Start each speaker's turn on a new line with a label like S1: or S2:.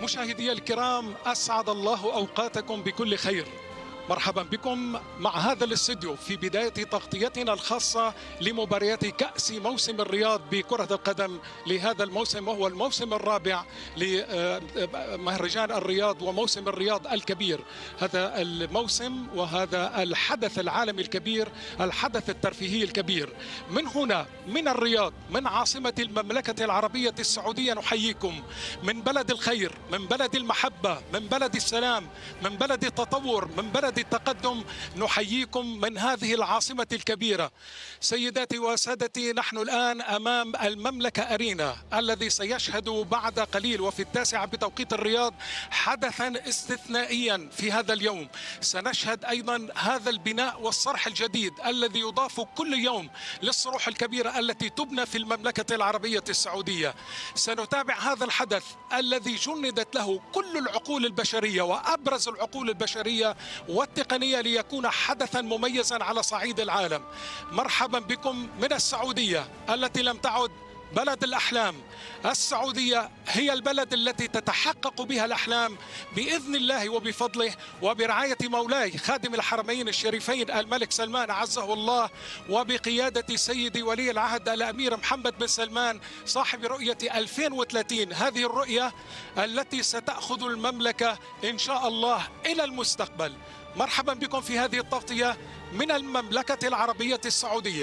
S1: مشاهدي الكرام، أسعد الله أوقاتكم بكل خير. مرحبا بكم مع هذا الاستديو في بداية تغطيتنا الخاصة لمباريات كأس موسم الرياض بكرة القدم لهذا الموسم، وهو الموسم الرابع لمهرجان الرياض وموسم الرياض الكبير. هذا الموسم وهذا الحدث العالمي الكبير، الحدث الترفيهي الكبير. من هنا من الرياض، من عاصمة المملكة العربية السعودية، نحييكم من بلد الخير، من بلد المحبة، من بلد السلام، من بلد التطور، من بلد التقدم. نحييكم من هذه العاصمة الكبيرة. سيداتي وسادتي، نحن الآن أمام المملكة أرينا الذي سيشهد بعد قليل وفي 9 بتوقيت الرياض حدثا استثنائيا في هذا اليوم. سنشهد أيضا هذا البناء والصرح الجديد الذي يضاف كل يوم للصروح الكبيرة التي تبنى في المملكة العربية السعودية. سنتابع هذا الحدث الذي جندت له كل العقول البشرية وأبرز العقول البشرية والتقنية ليكون حدثا مميزا على صعيد العالم. مرحبا بكم من السعودية التي لم تعد بلد الأحلام. السعودية هي البلد التي تتحقق بها الأحلام بإذن الله وبفضله وبرعاية مولاي خادم الحرمين الشريفين الملك سلمان أعزه الله، وبقيادة سيدي ولي العهد الأمير محمد بن سلمان صاحب رؤية 2030. هذه الرؤية التي ستأخذ المملكة إن شاء الله إلى المستقبل. مرحبا بكم في هذه التغطية من المملكة العربية السعودية.